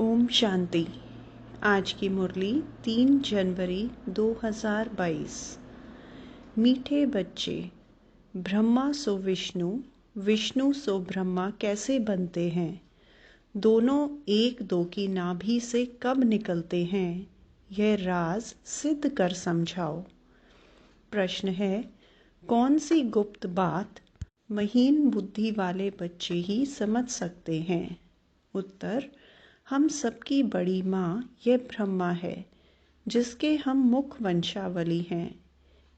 ओम शांति। आज की मुरली 3 जनवरी 2022। मीठे बच्चे, ब्रह्मा सो विष्णु, विष्णु सो ब्रह्मा कैसे बनते हैं? दोनों एक दो की नाभि से कब निकलते हैं? यह राज सिद्ध कर समझाओ। प्रश्न है, कौन सी गुप्त बात महीन बुद्धि वाले बच्चे ही समझ सकते हैं? उत्तर, हम सबकी बड़ी माँ यह ब्रह्मा है, जिसके हम मुख वंशावली हैं।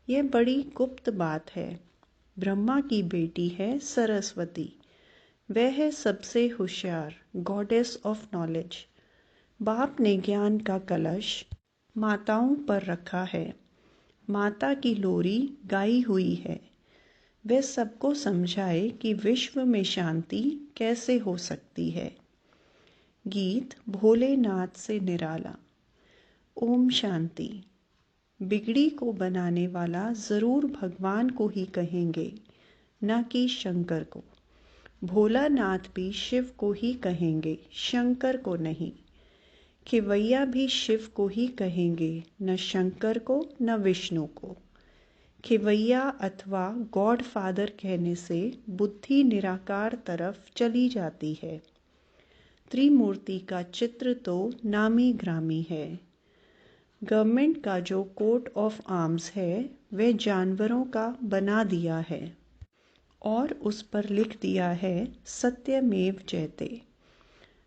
यह बड़ी गुप्त बात है। ब्रह्मा की बेटी है सरस्वती। वह है सबसे होशियार, गॉडेस ऑफ नॉलेज। बाप ने ज्ञान का कलश माताओं पर रखा है। माता की लोरी गाई हुई है। वह सबको समझाए कि विश्व में शांति कैसे हो सकती है। गीत भोलेनाथ से निराला। ओम शांति। बिगड़ी को बनाने वाला ज़रूर भगवान को ही कहेंगे, न कि शंकर को। भोलानाथ भी शिव को ही कहेंगे, शंकर को नहीं। खिवैया भी शिव को ही कहेंगे, न शंकर को न विष्णु को। खिवैया अथवा गॉड फादर कहने से बुद्धि निराकार तरफ चली जाती है। त्रिमूर्ति का चित्र तो नामी ग्रामी है। गवर्नमेंट का जो कोट ऑफ आर्म्स है वह जानवरों का बना दिया है और उस पर लिख दिया है सत्यमेव जयते।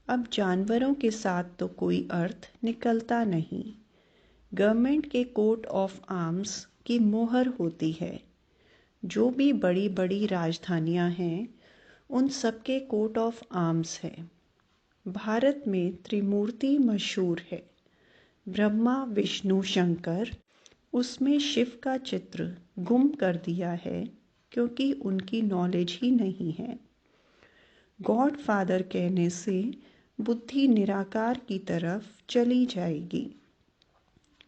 अब जानवरों के साथ तो कोई अर्थ निकलता नहीं। गवर्नमेंट के कोट ऑफ आर्म्स की मोहर होती है। जो भी बड़ी बड़ी राजधानियां हैं उन सबके कोट ऑफ आर्म्स है। भारत में त्रिमूर्ति मशहूर है, ब्रह्मा विष्णु शंकर। उसमें शिव का चित्र गुम कर दिया है क्योंकि उनकी नॉलेज ही नहीं है। गॉड फादर कहने से बुद्धि निराकार की तरफ चली जाएगी।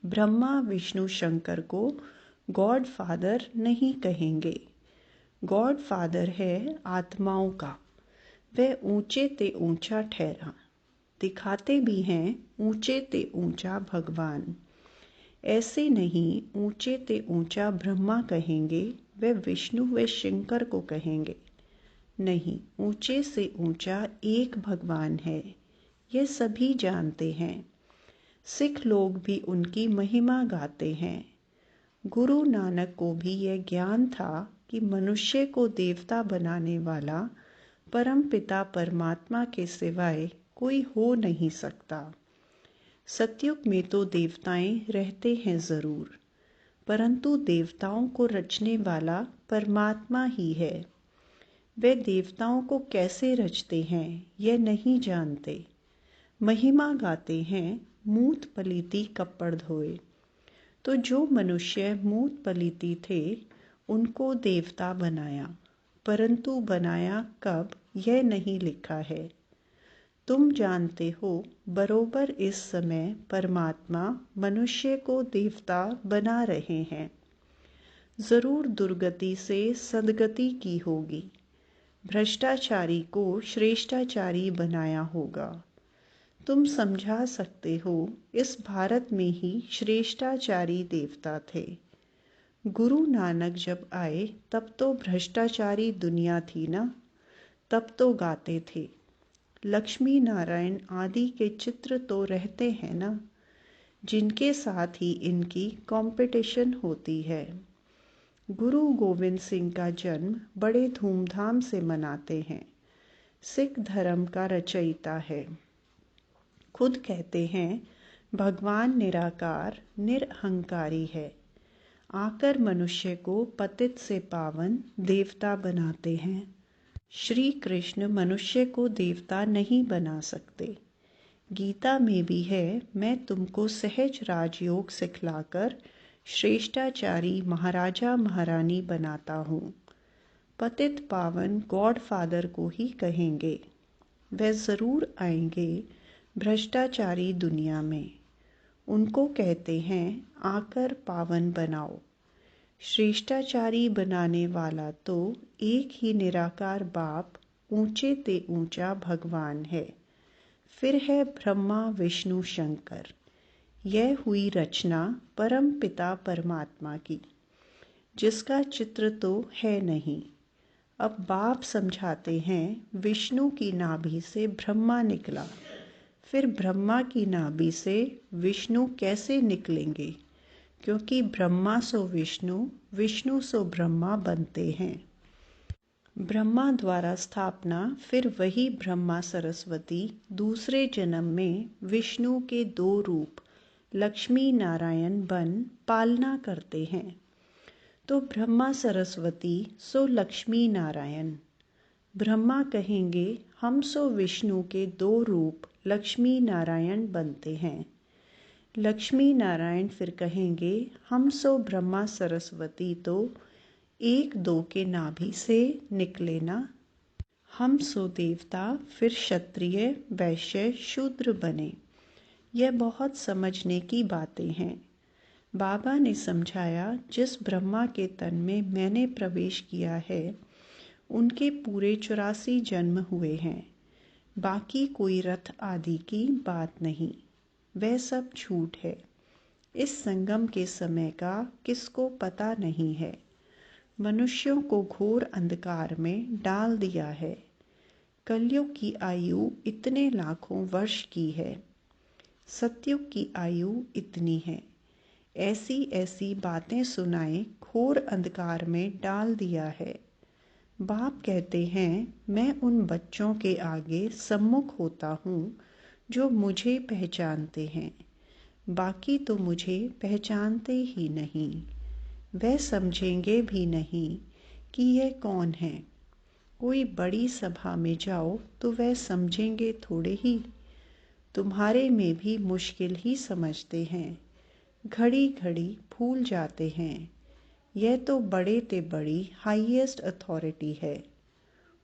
ब्रह्मा विष्णु शंकर को गॉड फादर नहीं कहेंगे। गॉड फादर है आत्माओं का। वह ऊंचे ते ऊंचा ठहरा, दिखाते भी हैं ऊंचे ते ऊंचा भगवान। ऐसे नहीं ऊंचे ते ऊंचा ब्रह्मा कहेंगे, वह विष्णु व शंकर को कहेंगे। नहीं, ऊंचे से ऊंचा एक भगवान है, यह सभी जानते हैं। सिख लोग भी उनकी महिमा गाते हैं। गुरु नानक को भी यह ज्ञान था कि मनुष्य को देवता बनाने वाला परम पिता परमात्मा के सिवाय कोई हो नहीं सकता। सतयुग में तो देवताएं रहते हैं ज़रूर, परंतु देवताओं को रचने वाला परमात्मा ही है। वे देवताओं को कैसे रचते हैं यह नहीं जानते। महिमा गाते हैं मूत पलीती कपड़ धोए। तो जो मनुष्य मूत पलीती थे उनको देवता बनाया, परंतु बनाया कब यह नहीं लिखा है। तुम जानते हो बरोबर इस समय परमात्मा मनुष्य को देवता बना रहे हैं। ज़रूर दुर्गति से सद्गति की होगी। भ्रष्टाचारी को श्रेष्ठाचारी बनाया होगा। तुम समझा सकते हो इस भारत में ही श्रेष्ठाचारी देवता थे। गुरु नानक जब आए तब तो भ्रष्टाचारी दुनिया थी ना, तब तो गाते थे। लक्ष्मी नारायण आदि के चित्र तो रहते हैं ना, जिनके साथ ही इनकी कंपटीशन होती है। गुरु गोविंद सिंह का जन्म बड़े धूमधाम से मनाते हैं। सिख धर्म का रचयिता है। खुद कहते हैं भगवान निराकार निरहंकारी है। आकर मनुष्य को पतित से पावन देवता बनाते हैं। श्री कृष्ण मनुष्य को देवता नहीं बना सकते। गीता में भी है, मैं तुमको सहज राजयोग सिखलाकर श्रेष्ठाचारी महाराजा महारानी बनाता हूँ। पतित पावन गॉड फादर को ही कहेंगे। वह ज़रूर आएंगे भ्रष्टाचारी दुनिया में। उनको कहते हैं आकर पावन बनाओ। श्रेष्ठाचारी बनाने वाला तो एक ही निराकार बाप ऊंचे ते ऊंचा भगवान है। फिर है ब्रह्मा विष्णु शंकर। यह हुई रचना परम पिता परमात्मा की, जिसका चित्र तो है नहीं। अब बाप समझाते हैं विष्णु की नाभि से ब्रह्मा निकला, फिर ब्रह्मा की नाभि से विष्णु कैसे निकलेंगे, क्योंकि ब्रह्मा सो विष्णु, विष्णु सो ब्रह्मा बनते हैं। ब्रह्मा द्वारा स्थापना, फिर वही ब्रह्मा सरस्वती दूसरे जन्म में विष्णु के दो रूप लक्ष्मी नारायण बन पालना करते हैं। तो ब्रह्मा सरस्वती सो लक्ष्मी नारायण। ब्रह्मा कहेंगे हम सो विष्णु के दो रूप लक्ष्मी नारायण बनते हैं। लक्ष्मी नारायण फिर कहेंगे हम सो ब्रह्मा सरस्वती तो एक दो के नाभि से निकले ना। हम सो देवता फिर क्षत्रिय वैश्य शूद्र बने। यह बहुत समझने की बातें हैं। बाबा ने समझाया जिस ब्रह्मा के तन में मैंने प्रवेश किया है उनके पूरे 84 जन्म हुए हैं। बाकी कोई रथ आदि की बात नहीं, वह सब झूठ है। इस संगम के समय का किसको पता नहीं है। मनुष्यों को घोर अंधकार में डाल दिया है। कलयुग की आयु इतने लाखों वर्ष की है, सतयुग की आयु इतनी है। ऐसी ऐसी बातें सुनाए घोर अंधकार में डाल दिया है। बाप कहते हैं मैं उन बच्चों के आगे सम्मुख होता हूँ जो मुझे पहचानते हैं, बाकी तो मुझे पहचानते ही नहीं। वह समझेंगे भी नहीं कि यह कौन है। कोई बड़ी सभा में जाओ तो वह समझेंगे थोड़े ही। तुम्हारे में भी मुश्किल ही समझते हैं, घड़ी घड़ी भूल जाते हैं। यह तो बड़े ते बड़ी हाईएस्ट अथॉरिटी है।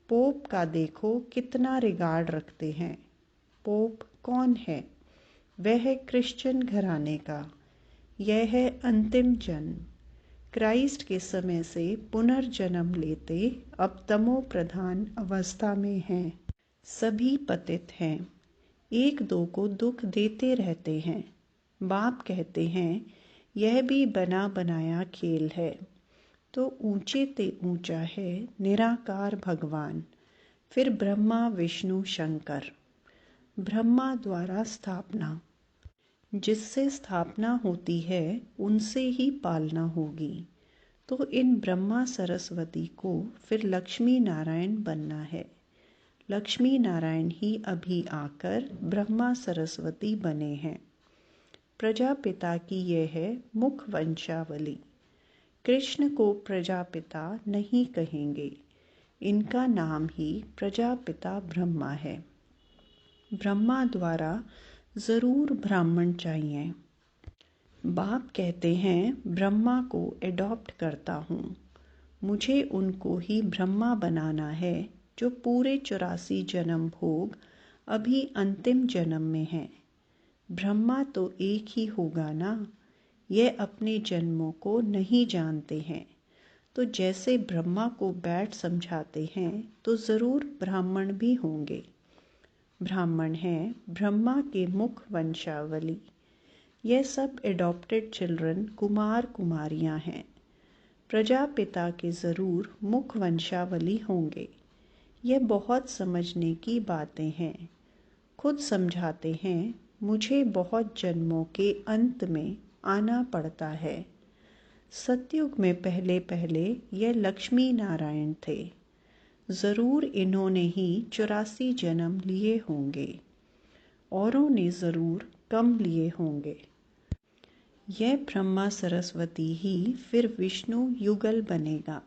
पोप का देखो कितना रिगार्ड रखते हैं। पोप कौन है? वह है क्रिश्चियन घराने का। यह है अंतिम जन्म। क्राइस्ट के समय से पुनर्जन्म लेते अब तमो प्रधान अवस्था में हैं। सभी पतित हैं, एक दो को दुख देते रहते हैं। बाप कहते हैं यह भी बना बनाया खेल है। तो ऊंचे ते ऊंचा है निराकार भगवान, फिर ब्रह्मा विष्णु शंकर। ब्रह्मा द्वारा स्थापना, जिससे स्थापना होती है उनसे ही पालना होगी। तो इन ब्रह्मा सरस्वती को फिर लक्ष्मी नारायण बनना है। लक्ष्मी नारायण ही अभी आकर ब्रह्मा सरस्वती बने हैं। प्रजापिता की यह है मुख वंशावली। कृष्ण को प्रजापिता नहीं कहेंगे, इनका नाम ही प्रजापिता ब्रह्मा है। ब्रह्मा द्वारा ज़रूर ब्राह्मण चाहिए। बाप कहते हैं ब्रह्मा को एडॉप्ट करता हूँ। मुझे उनको ही ब्रह्मा बनाना है जो पूरे 84 जन्म भोग अभी अंतिम जन्म में हैं। ब्रह्मा तो एक ही होगा ना। यह अपने जन्मों को नहीं जानते हैं। तो जैसे ब्रह्मा को बैठ समझाते हैं तो ज़रूर ब्राह्मण भी होंगे। ब्राह्मण हैं ब्रह्मा के मुख वंशावली। यह सब एडॉप्टेड चिल्ड्रन कुमार कुमारियां हैं। प्रजापिता के ज़रूर मुख वंशावली होंगे। यह बहुत समझने की बातें हैं। खुद समझाते हैं मुझे बहुत जन्मों के अंत में आना पड़ता है। सतयुग में पहले पहले यह लक्ष्मी नारायण थे। ज़रूर इन्होंने ही 84 जन्म लिए होंगे। औरों ने ज़रूर कम लिए होंगे। यह ब्रह्मा सरस्वती ही फिर विष्णु युगल बनेगा।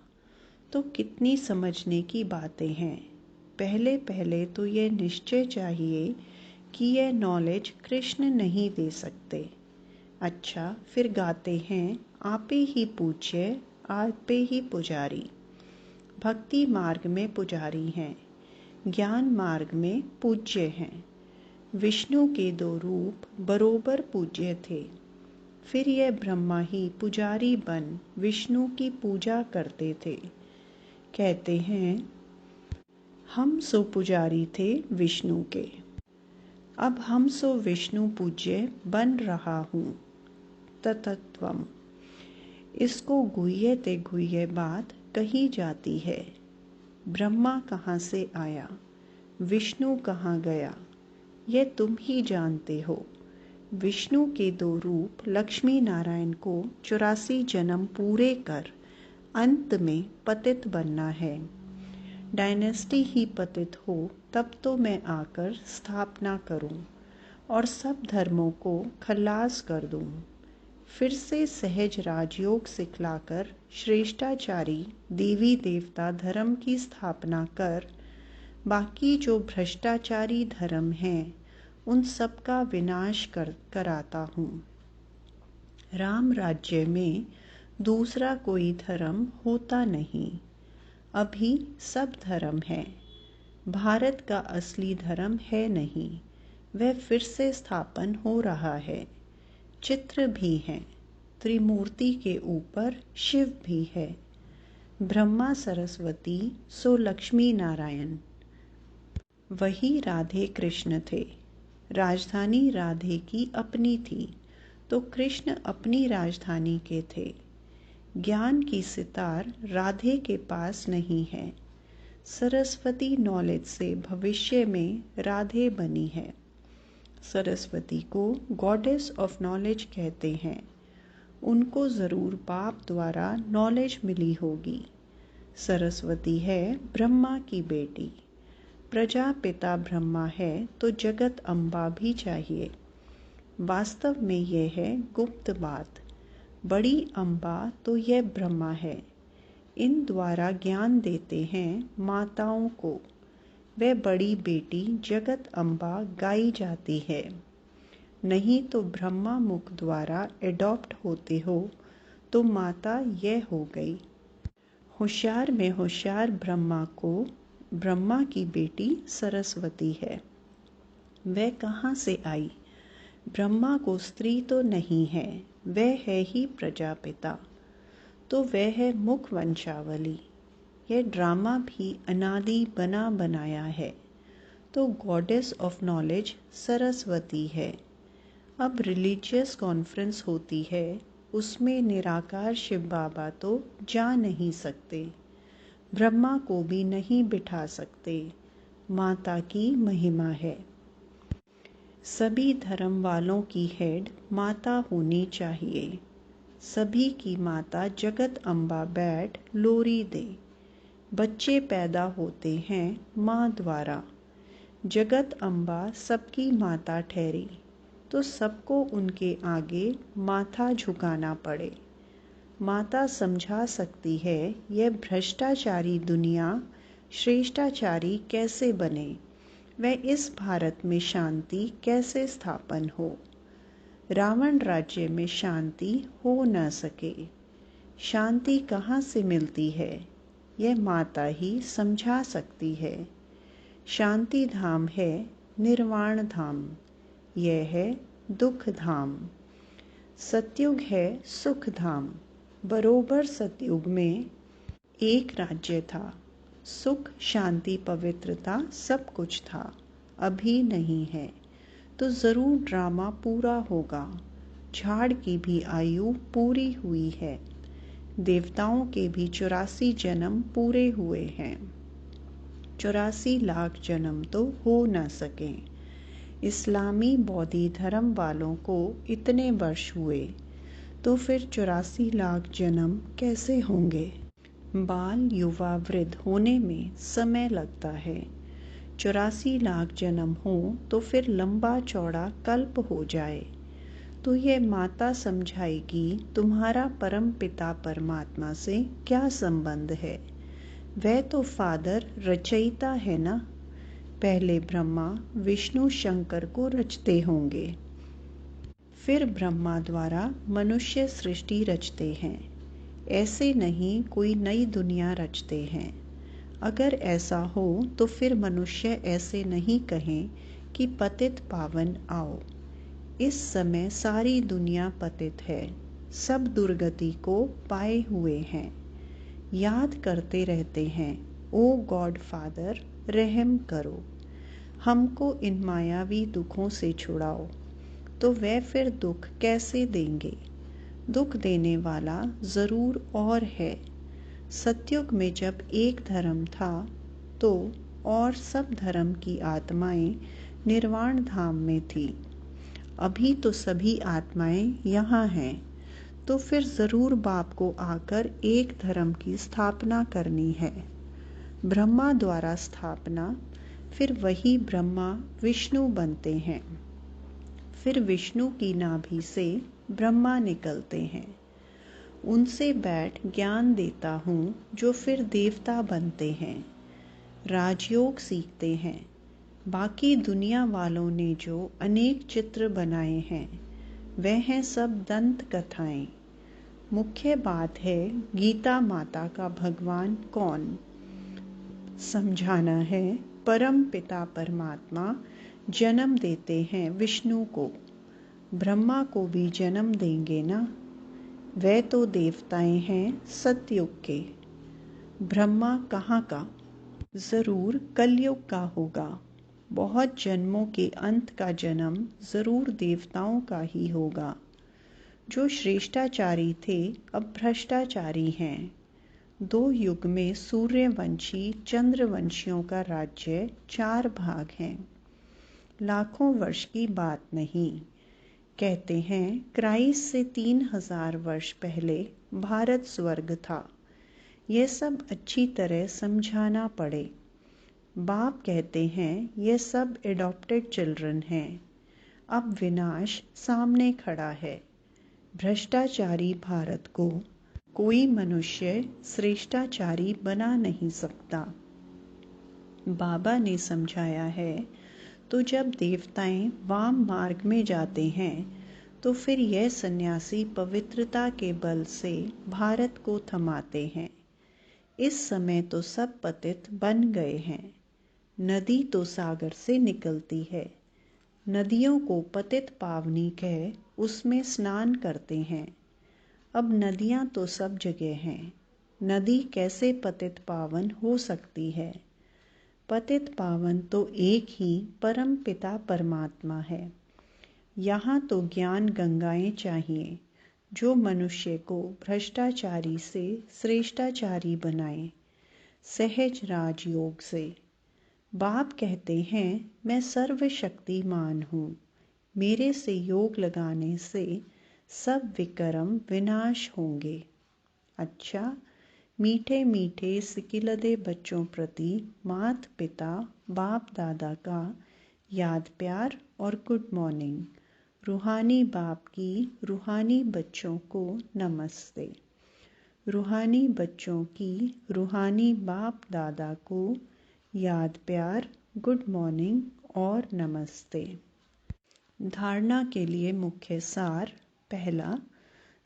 तो कितनी समझने की बातें हैं। पहले पहले तो यह निश्चय चाहिए कि यह नॉलेज कृष्ण नहीं दे सकते। अच्छा, फिर गाते हैं आपे ही पूज्य आपे ही पुजारी। भक्ति मार्ग में पुजारी हैं, ज्ञान मार्ग में पूज्य हैं। विष्णु के दो रूप बरोबर पूज्य थे। फिर यह ब्रह्मा ही पुजारी बन विष्णु की पूजा करते थे। कहते हैं हम सो पुजारी थे विष्णु के। अब हम सो विष्णु पूज्य बन रहा हूँ। ततत्वम। इसको गुह्यते गुह्य बात कही जाती है। ब्रह्मा कहाँ से आया, विष्णु कहाँ गया, यह तुम ही जानते हो। विष्णु के 2 रूप लक्ष्मी नारायण को 84 जन्म पूरे कर अंत में पतित बनना है। डायनेस्टी ही पतित हो तब तो मैं आकर स्थापना करूं और सब धर्मों को खलास कर दूं। फिर से सहज राजयोग सिखलाकर श्रेष्ठाचारी देवी देवता धर्म की स्थापना कर बाकी जो भ्रष्टाचारी धर्म हैं उन सब का विनाश कराता हूँ। राम राज्य में दूसरा कोई धर्म होता नहीं। अभी सब धर्म है। भारत का असली धर्म है नहीं, वह फिर से स्थापन हो रहा है। चित्र भी हैं, त्रिमूर्ति के ऊपर शिव भी है। ब्रह्मा सरस्वती सो लक्ष्मी नारायण। वही राधे कृष्ण थे। राजधानी राधे की अपनी थी तो कृष्ण अपनी राजधानी के थे। ज्ञान की सितार राधे के पास नहीं है। सरस्वती नॉलेज से भविष्य में राधे बनी है। सरस्वती को गॉडेस ऑफ नॉलेज कहते हैं। उनको ज़रूर बाप द्वारा नॉलेज मिली होगी। सरस्वती है ब्रह्मा की बेटी। प्रजापिता ब्रह्मा है तो जगत अम्बा भी चाहिए। वास्तव में यह है गुप्त बात। बड़ी अम्बा तो यह ब्रह्मा है। इन द्वारा ज्ञान देते हैं माताओं को। वह बड़ी बेटी जगत अम्बा गाई जाती है। नहीं तो ब्रह्मा मुख द्वारा एडॉप्ट होते हो तो माता यह हो गई। होशियार में होशियार ब्रह्मा को ब्रह्मा की बेटी सरस्वती है। वह कहाँ से आई? ब्रह्मा को स्त्री तो नहीं है, वह है ही प्रजापिता। तो वह है मुख वंशावली। यह ड्रामा भी अनादि बना बनाया है। तो गॉडेस ऑफ नॉलेज सरस्वती है। अब रिलीजियस कॉन्फ्रेंस होती है, उसमें निराकार शिव बाबा तो जा नहीं सकते। ब्रह्मा को भी नहीं बिठा सकते। माता की महिमा है। सभी धर्म वालों की हेड माता होनी चाहिए। सभी की माता जगत अम्बा बैठ लोरी दे। बच्चे पैदा होते हैं माँ द्वारा। जगत अम्बा सबकी माता ठहरी तो सबको उनके आगे माथा झुकाना पड़े। माता समझा सकती है यह भ्रष्टाचारी दुनिया श्रेष्ठाचारी कैसे बने, वह इस भारत में शांति कैसे स्थापन हो। रावण राज्य में शांति हो न सके। शांति कहाँ से मिलती है, यह माता ही समझा सकती है। शांति धाम है निर्वाण धाम, यह है दुख धाम। सतयुग है सुख धाम। बरोबर सतयुग में एक राज्य था। सुख शांति पवित्रता सब कुछ था। अभी नहीं है तो ज़रूर ड्रामा पूरा होगा। झाड़ की भी आयु पूरी हुई है। देवताओं के भी 84 जन्म पूरे हुए हैं। 84 लाख जन्म तो हो न सके। इस्लामी बौद्धी धर्म वालों को इतने वर्ष हुए तो फिर 84 लाख जन्म कैसे होंगे। बाल युवा वृद्ध होने में समय लगता है। 84 लाख जन्म हो तो फिर लंबा चौड़ा कल्प हो जाए तो यह माता समझाएगी तुम्हारा परम पिता परमात्मा से क्या संबंध है। वह तो फादर रचयिता है ना। पहले ब्रह्मा विष्णु शंकर को रचते होंगे, फिर ब्रह्मा द्वारा मनुष्य सृष्टि रचते हैं। ऐसे नहीं कोई नई दुनिया रचते हैं। अगर ऐसा हो तो फिर मनुष्य ऐसे नहीं कहें कि पतित पावन आओ। इस समय सारी दुनिया पतित है। सब दुर्गति को पाए हुए हैं। याद करते रहते हैं, ओ गॉड फादर रहम करो। हमको इन मायावी दुखों से छुड़ाओ। तो वे फिर दुख कैसे देंगे? दुख देने वाला ज़रूर और है। सतयुग में जब एक धर्म था तो और सब धर्म की आत्माएं निर्वाण धाम में थी। अभी तो सभी आत्माएं यहाँ हैं, तो फिर ज़रूर बाप को आकर एक धर्म की स्थापना करनी है। ब्रह्मा द्वारा स्थापना, फिर वही ब्रह्मा विष्णु बनते हैं। फिर विष्णु की नाभि से ब्रह्मा निकलते हैं। उनसे बैठ ज्ञान देता हूँ, जो फिर देवता बनते हैं, राजयोग सीखते हैं। बाकी दुनिया वालों ने जो अनेक चित्र बनाए हैं, वह हैं सब दंत कथाएं। मुख्य बात है गीता माता का भगवान कौन समझाना है। परम पिता परमात्मा जन्म देते हैं विष्णु को, ब्रह्मा को भी जन्म देंगे ना। वे तो देवताएं हैं सतयुग के। ब्रह्मा कहाँ का? ज़रूर कलयुग का होगा। बहुत जन्मों के अंत का जन्म ज़रूर देवताओं का ही होगा। जो श्रेष्ठाचारी थे अब भ्रष्टाचारी हैं। 2 युग में सूर्यवंशी चंद्रवंशियों का राज्य 4 भाग हैं। लाखों वर्ष की बात नहीं। कहते हैं क्राइस्ट से 3000 वर्ष पहले भारत स्वर्ग था। यह सब अच्छी तरह समझाना पड़े। बाप कहते हैं यह सब एडॉप्टेड चिल्ड्रन हैं। अब विनाश सामने खड़ा है। भ्रष्टाचारी भारत को कोई मनुष्य श्रेष्ठाचारी बना नहीं सकता। बाबा ने समझाया है, तो जब देवताएं वाम मार्ग में जाते हैं तो फिर यह सन्यासी पवित्रता के बल से भारत को थमाते हैं। इस समय तो सब पतित बन गए हैं। नदी तो सागर से निकलती है। नदियों को पतित पावनी कह उसमें स्नान करते हैं। अब नदियां तो सब जगह हैं। नदी कैसे पतित पावन हो सकती है? पतित पावन तो एक ही परम पिता परमात्मा है। यहाँ तो ज्ञान गंगाएं चाहिए, जो मनुष्य को भ्रष्टाचारी से श्रेष्ठाचारी बनाए, सहज राजयोग से। बाप कहते हैं मैं सर्वशक्तिमान हूँ। मेरे से योग लगाने से सब विकर्म विनाश होंगे। अच्छा, मीठे मीठे सिकिलदे बच्चों प्रति माता पिता बाप दादा का याद प्यार और गुड मॉर्निंग। रूहानी बाप की रूहानी बच्चों को नमस्ते। रूहानी बच्चों की रूहानी बाप दादा को याद प्यार, गुड मॉर्निंग और नमस्ते। धारणा के लिए मुख्य सार। पहला,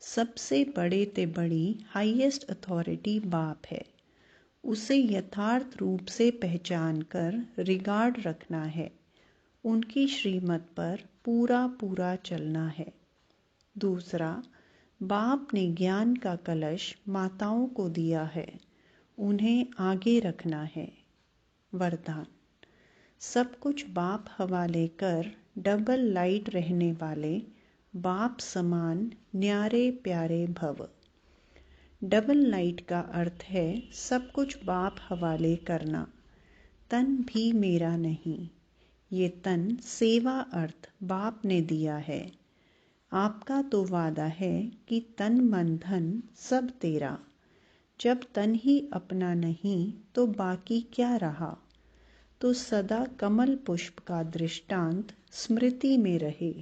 सबसे बड़े ते बड़ी हाईएस्ट अथॉरिटी बाप है। उसे यथार्थ रूप से पहचान कर रिगार्ड रखना है। उनकी श्रीमत पर पूरा पूरा चलना है। दूसरा, बाप ने ज्ञान का कलश माताओं को दिया है, उन्हें आगे रखना है। वरदान, सब कुछ बाप हवाले कर डबल लाइट रहने वाले बाप समान न्यारे प्यारे भव। डबल लाइट का अर्थ है सब कुछ बाप हवाले करना। तन भी मेरा नहीं। ये तन सेवा अर्थ बाप ने दिया है। आपका तो वादा है कि तन मन धन सब तेरा। जब तन ही अपना नहीं तो बाकी क्या रहा? तो सदा कमल पुष्प का दृष्टांत स्मृति में रहे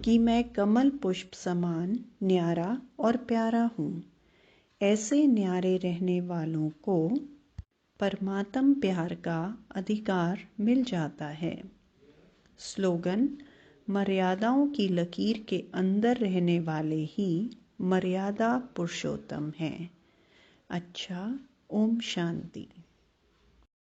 कि मैं कमल पुष्प समान न्यारा और प्यारा हूँ। ऐसे न्यारे रहने वालों को परमात्म प्यार का अधिकार मिल जाता है। स्लोगन, मर्यादाओं की लकीर के अंदर रहने वाले ही मर्यादा पुरुषोत्तम हैं। अच्छा, ओम शांति।